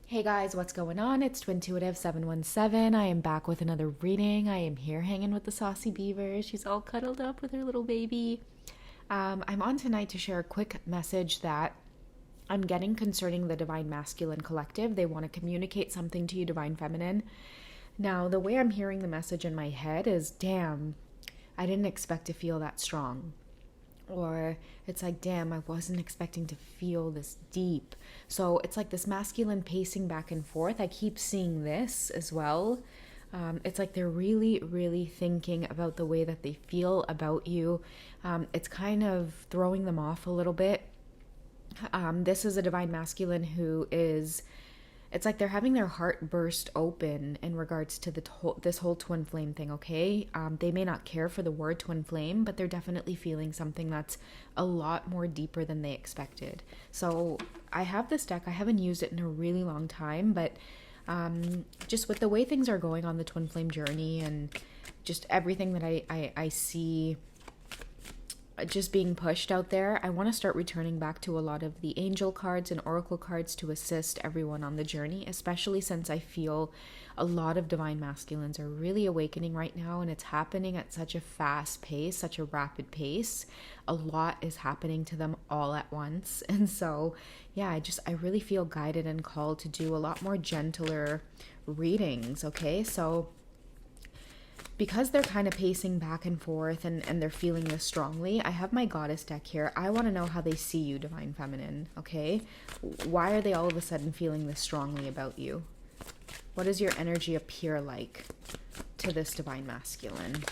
Hey guys, what's going on? It's Twintuitive717. I am back with another reading. I am here hanging with the saucy beaver. She's all cuddled up with her little baby. I'm on tonight to share a quick message that I'm getting concerning the Divine Masculine Collective. They want to communicate something to you, Divine Feminine. Now, the way I'm hearing the message in my head is, damn, I didn't expect to feel that strong. Or it's like, damn, I wasn't expecting to feel this deep. So it's like this masculine pacing back and forth. I keep seeing this as well. It's like they're really, really thinking about the way that they feel about you. It's kind of throwing them off a little bit. This is a divine masculine who is, it's like they're having their heart burst open in regards to this whole twin flame thing, okay? They may not care for the word twin flame, but they're definitely feeling something that's a lot more deeper than they expected. So I have this deck. I haven't used it in a really long time, but just with the way things are going on the twin flame journey and just everything that I see just being pushed out there, I want to start returning back to a lot of the angel cards and oracle cards to assist everyone on the journey, especially since I feel a lot of divine masculines are really awakening right now, and it's happening at such a fast pace, such a rapid pace. A lot is happening to them all at once. And so, yeah, I really feel guided and called to do a lot more gentler readings, okay? So because they're kind of pacing back and forth and they're feeling this strongly, I have my goddess deck here. I want to know how they see you, divine feminine, okay? Why are they all of a sudden feeling this strongly about you? What does your energy appear like to this divine masculine?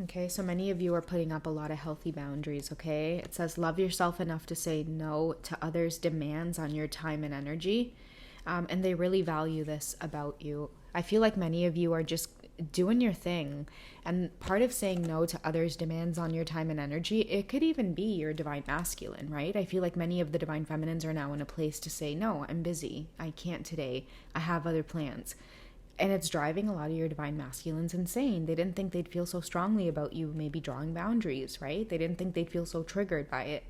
Okay, so many of you are putting up a lot of healthy boundaries, okay? It says love yourself enough to say no to others' demands on your time and energy. And they really value this about you. I feel like many of you are just doing your thing. And part of saying no to others' demands on your time and energy, it could even be your divine masculine, right? I feel like many of the divine feminines are now in a place to say, no, I'm busy. I can't today. I have other plans. And it's driving a lot of your divine masculines insane. They didn't think they'd feel so strongly about you maybe drawing boundaries, right? They didn't think they'd feel so triggered by it.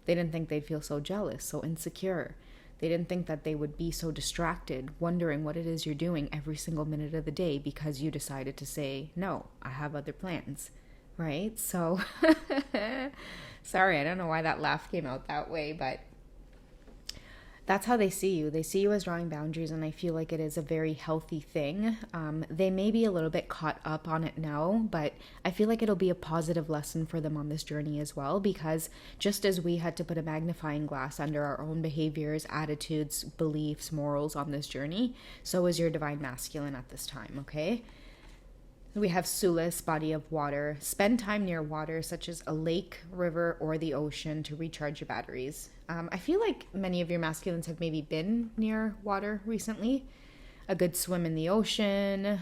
They didn't think they'd feel so jealous, so insecure. They didn't think that they would be so distracted, wondering what it is you're doing every single minute of the day because you decided to say, no, I have other plans, right? So, sorry, I don't know why that laugh came out that way, but that's how they see you. They see you as drawing boundaries, and I feel like it is a very healthy thing. They may be a little bit caught up on it now, but I feel like it'll be a positive lesson for them on this journey as well, because just as we had to put a magnifying glass under our own behaviors, attitudes, beliefs, morals on this journey, so is your divine masculine at this time, okay? We have solace, body of water. Spend time near water, such as a lake, river, or the ocean to recharge your batteries. I feel like many of your masculines have maybe been near water recently. A good swim in the ocean,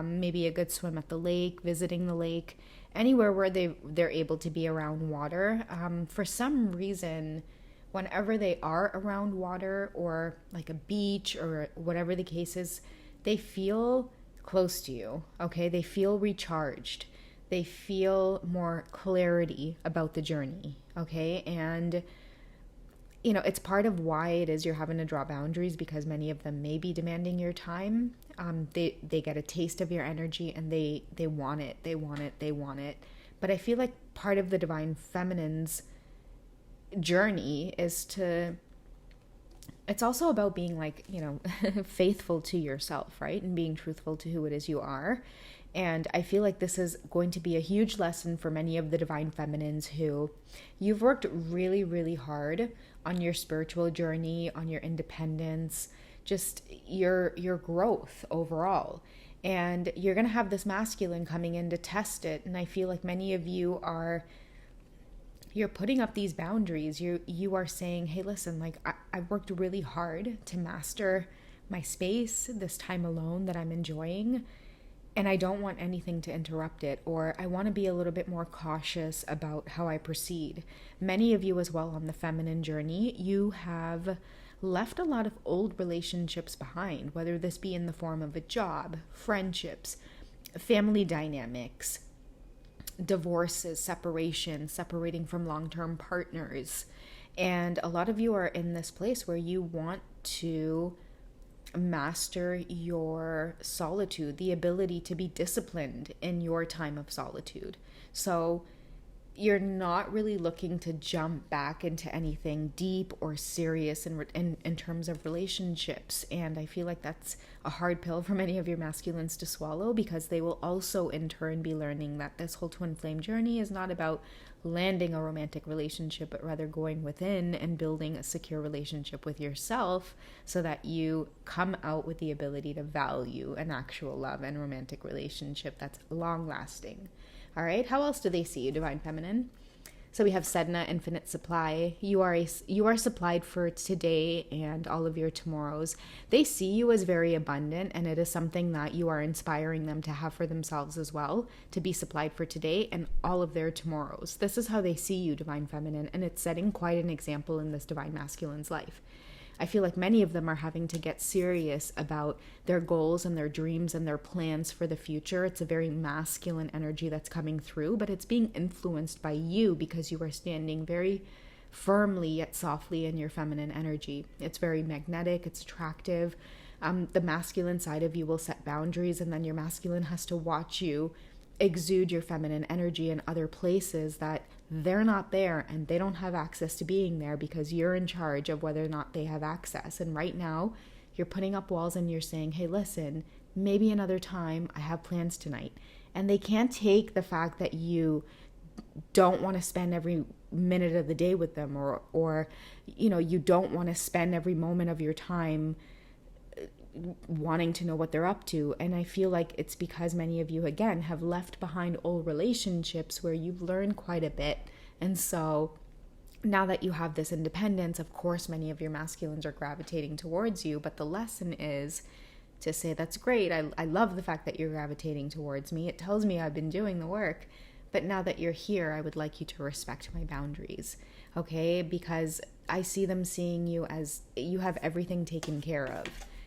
maybe a good swim at the lake, visiting the lake, anywhere where they're able to be around water. For some reason, whenever they are around water or like a beach or whatever the case is, they feel close to you, okay? They feel recharged. They feel more clarity about the journey, okay? And, you know, it's part of why it is you're having to draw boundaries, because many of them may be demanding your time. They get a taste of your energy and they want it. They want it. They want it. But I feel like part of the divine feminine's journey is to, it's also about being like, you know, faithful to yourself, right? And being truthful to who it is you are. And I feel like this is going to be a huge lesson for many of the divine feminines who you've worked really, really hard on your spiritual journey, on your independence, just your growth overall. And you're going to have this masculine coming in to test it. And I feel like many of you you're putting up these boundaries. You are saying, hey, listen, like I've worked really hard to master my space, this time alone that I'm enjoying, and I don't want anything to interrupt it, or I want to be a little bit more cautious about how I proceed. Many of you as well on the feminine journey, you have left a lot of old relationships behind, whether this be in the form of a job, friendships, family dynamics, divorces, separating from long-term partners. And a lot of you are in this place where you want to master your solitude, the ability to be disciplined in your time of solitude. So you're not really looking to jump back into anything deep or serious in terms of relationships. And I feel like that's a hard pill for many of your masculines to swallow, because they will also in turn be learning that this whole twin flame journey is not about landing a romantic relationship, but rather going within and building a secure relationship with yourself, so that you come out with the ability to value an actual love and romantic relationship that's long lasting. All right, how else do they see you, Divine Feminine? So we have Sedna, infinite supply. You are supplied for today and all of your tomorrows. They see you as very abundant, and it is something that you are inspiring them to have for themselves as well, to be supplied for today and all of their tomorrows. This is how they see you, Divine Feminine, and it's setting quite an example in this Divine Masculine's life. I feel like many of them are having to get serious about their goals and their dreams and their plans for the future. It's a very masculine energy that's coming through, but it's being influenced by you because you are standing very firmly yet softly in your feminine energy. It's very magnetic, it's attractive. The masculine side of you will set boundaries, and then your masculine has to watch you exude your feminine energy in other places that they're not there and they don't have access to being there, because you're in charge of whether or not they have access. And right now you're putting up walls and you're saying, hey, listen, maybe another time, I have plans tonight. And they can't take the fact that you don't want to spend every minute of the day with them, or you don't want to spend every moment of your time wanting to know what they're up to. And I feel like it's because many of you, again, have left behind old relationships where you've learned quite a bit. And so now that you have this independence, of course, many of your masculines are gravitating towards you. But the lesson is to say, that's great. I love the fact that you're gravitating towards me. It tells me I've been doing the work. But now that you're here, I would like you to respect my boundaries, okay? Because I see them seeing you as you have everything taken care of.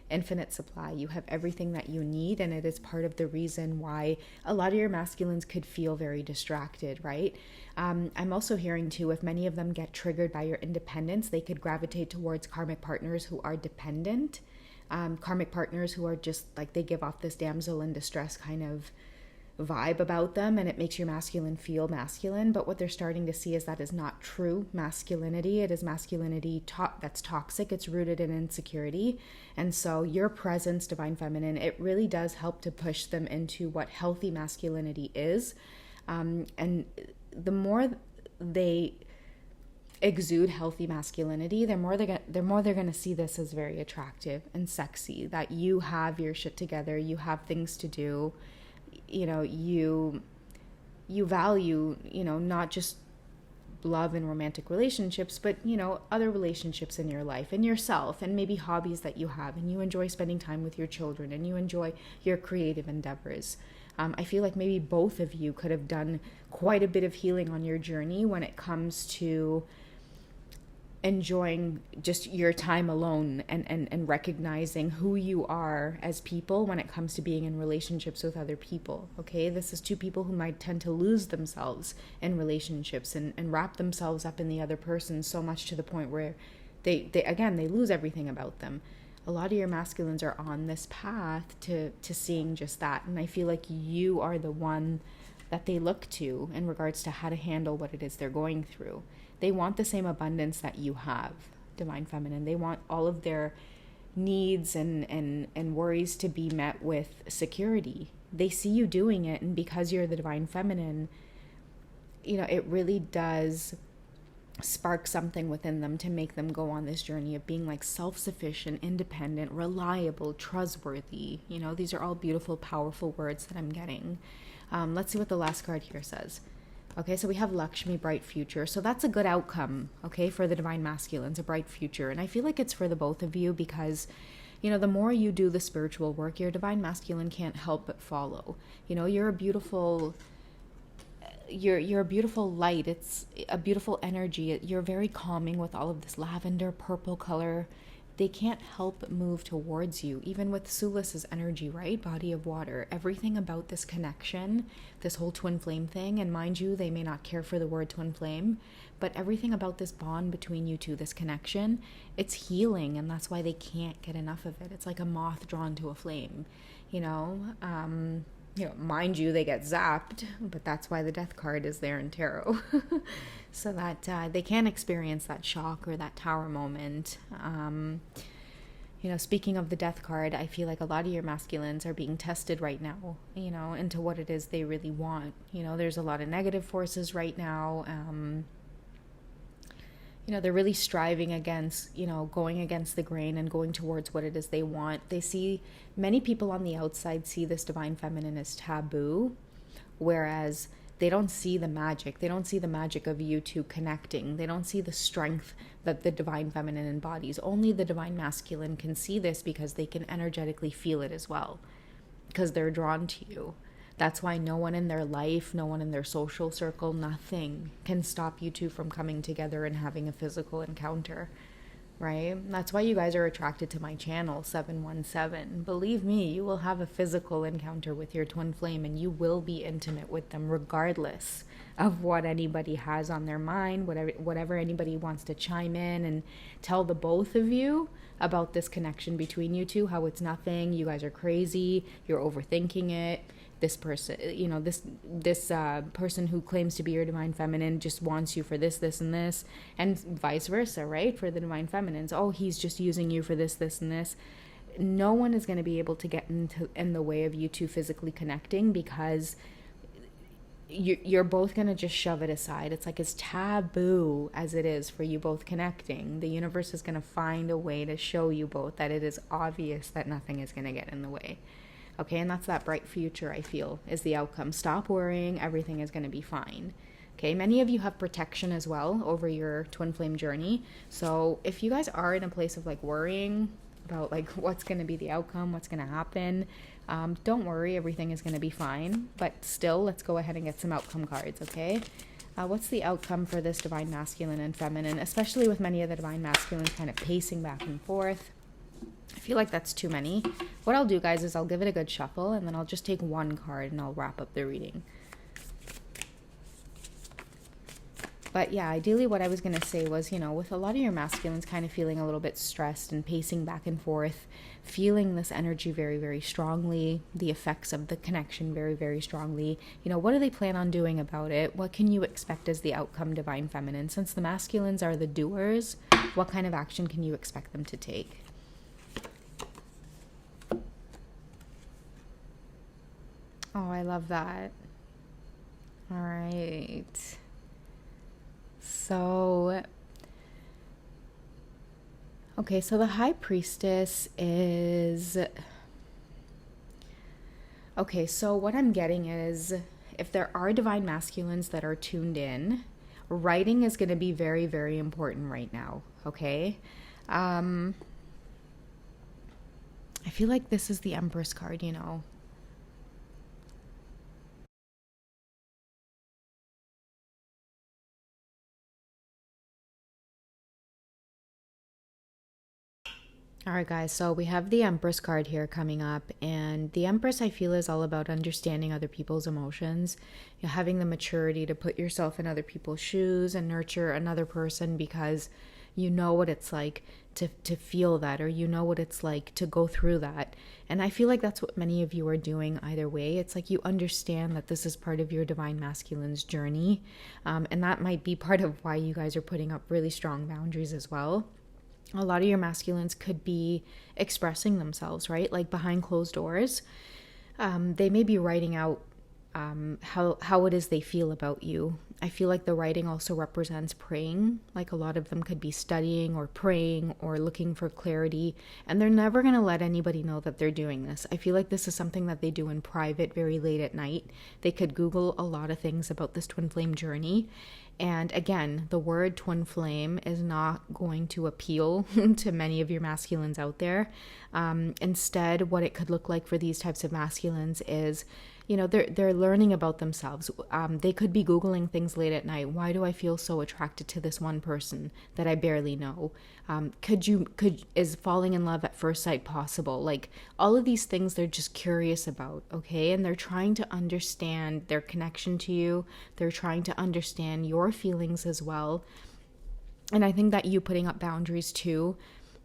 Infinite supply. You have everything that you need, and it is part of the reason why a lot of your masculines could feel very distracted, right? I'm also hearing too, if many of them get triggered by your independence, they could gravitate towards karmic partners who are dependent, karmic partners who are just like, they give off this damsel in distress kind of vibe about them, and it makes your masculine feel masculine. But what they're starting to see is that is not true masculinity. It is masculinity that's toxic. It's rooted in insecurity. And so your presence, Divine Feminine, it really does help to push them into what healthy masculinity is. And the more they exude healthy masculinity, the more they're going to see this as very attractive and sexy, that you have your shit together, you have things to do. You value, not just love and romantic relationships, but, other relationships in your life and yourself, and maybe hobbies that you have, and you enjoy spending time with your children, and you enjoy your creative endeavors. I feel like maybe both of you could have done quite a bit of healing on your journey when it comes to enjoying just your time alone and recognizing who you are as people when it comes to being in relationships with other people. Okay, this is two people who might tend to lose themselves in relationships and wrap themselves up in the other person so much to the point where they lose everything about them. A lot of your masculines are on this path to seeing just that, and I feel like you are the one that they look to in regards to how to handle what it is they're going through. They want the same abundance that you have, Divine Feminine. They want all of their needs and worries to be met with security. They see you doing it, and because you're the Divine Feminine, it really does spark something within them to make them go on this journey of being like self-sufficient, independent, reliable, trustworthy. These are all beautiful, powerful words that I'm getting. Let's see what the last card here says. Okay, so we have Lakshmi, bright future. So that's a good outcome, okay, for the Divine Masculines, a bright future. And I feel like it's for the both of you because, the more you do the spiritual work, your Divine Masculine can't help but follow. You're a beautiful light. It's a beautiful energy. You're very calming with all of this lavender, purple color. they can't help but move towards you, even with Sulis's energy, right? Body of water. Everything about this connection, this whole twin flame thing, and mind you, they may not care for the word twin flame, but everything about this bond between you two, this connection, it's healing, and that's why they can't get enough of it. It's like a moth drawn to a flame, you know? Mind you, they get zapped, but that's why the death card is there in tarot. So that they can't experience that shock or that tower moment. Speaking of the death card, I feel like a lot of your masculines are being tested right now, into what it is they really want. There's a lot of negative forces right now. They're really striving against, going against the grain and going towards what it is they want. Many people on the outside see this divine feminine as taboo, whereas they don't see the magic. They don't see the magic of you two connecting. They don't see the strength that the divine feminine embodies. Only the divine masculine can see this because they can energetically feel it as well, because they're drawn to you. That's why no one in their life, no one in their social circle, nothing can stop you two from coming together and having a physical encounter, right? That's why you guys are attracted to my channel, 717. Believe me, you will have a physical encounter with your twin flame, and you will be intimate with them regardless of what anybody has on their mind, whatever anybody wants to chime in and tell the both of you about this connection between you two, how it's nothing, you guys are crazy, you're overthinking it. This person, this person who claims to be your divine feminine just wants you for this, and this, and vice versa, right? For the divine feminines, oh, he's just using you for this, and this. No one is going to be able to get in the way of you two physically connecting, because you're both going to just shove it aside. It's like as taboo as it is for you both connecting, the universe is going to find a way to show you both that it is obvious that nothing is going to get in the way. Okay, and that's that bright future, I feel, is the outcome. Stop worrying. Everything is going to be fine. Okay, many of you have protection as well over your twin flame journey. So if you guys are in a place of like worrying about like what's going to be the outcome, what's going to happen, don't worry. Everything is going to be fine. But still, let's go ahead and get some outcome cards, okay? What's the outcome for this divine masculine and feminine, especially with many of the divine masculines kind of pacing back and forth? I feel like that's too many. What I'll do, guys, is I'll give it a good shuffle, and then I'll just take one card and I'll wrap up the reading. But yeah, ideally what I was going to say was, with a lot of your masculines kind of feeling a little bit stressed and pacing back and forth, feeling this energy very, very strongly, the effects of the connection very, very strongly, what do they plan on doing about it? What can you expect as the outcome, divine feminine? Since the masculines are the doers, what kind of action can you expect them to take? Oh, I love that. All right. So, okay, so the High Priestess is... Okay, so what I'm getting is, if there are divine masculines that are tuned in, writing is going to be very, very important right now, okay? I feel like this is the Empress card, All right, guys, so we have the Empress card here coming up, and the Empress, I feel, is all about understanding other people's emotions, having the maturity to put yourself in other people's shoes and nurture another person, because you know what it's like to feel that, or you know what it's like to go through that. And I feel like that's what many of you are doing either way. It's like you understand that this is part of your divine masculine's journey, and that might be part of why you guys are putting up really strong boundaries as well. A lot of your masculines could be expressing themselves, right? Like behind closed doors. They may be writing out how it is they feel about you. I feel like the writing also represents praying. Like a lot of them could be studying or praying or looking for clarity, and they're never going to let anybody know that they're doing this. I feel like this is something that they do in private very late at night. They could Google a lot of things about this twin flame journey. And again, the word twin flame is not going to appeal to many of your masculines out there. Instead, what it could look like for these types of masculines is they're learning about themselves. They could be Googling things late at night. Why do I feel so attracted to this one person that I barely know? Is falling in love at first sight possible? Like, all of these things they're just curious about, okay? And they're trying to understand their connection to you. They're trying to understand your feelings as well. And I think that you putting up boundaries too,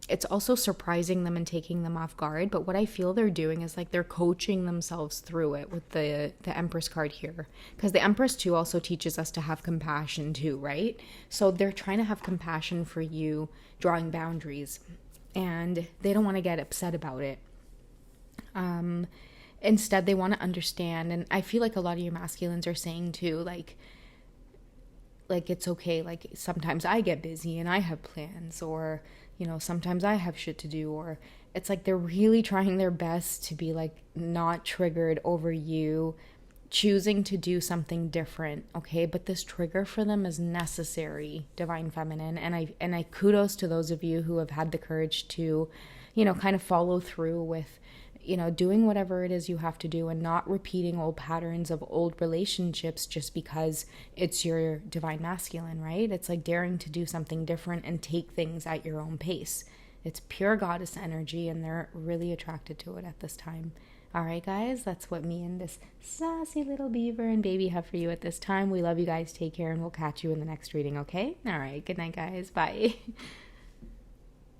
it's also surprising them and taking them off guard. But what I feel they're doing is like they're coaching themselves through it with the Empress card here. Because the Empress too also teaches us to have compassion too, right? So they're trying to have compassion for you drawing boundaries. And they don't want to get upset about it. Instead, they want to understand. And I feel like a lot of your masculines are saying too, like it's okay, like sometimes I get busy and I have plans, or sometimes I have shit to do, or it's like they're really trying their best to be like not triggered over you choosing to do something different, okay? But this trigger for them is necessary, Divine Feminine, and I kudos to those of you who have had the courage to kind of follow through with doing whatever it is you have to do and not repeating old patterns of old relationships just because it's your Divine Masculine, right? It's like daring to do something different and take things at your own pace. It's pure goddess energy, and they're really attracted to it at this time. All right, guys, that's what me and this sassy little beaver and baby have for you at this time. We love you guys. Take care, and we'll catch you in the next reading, okay? All right, good night, guys. Bye.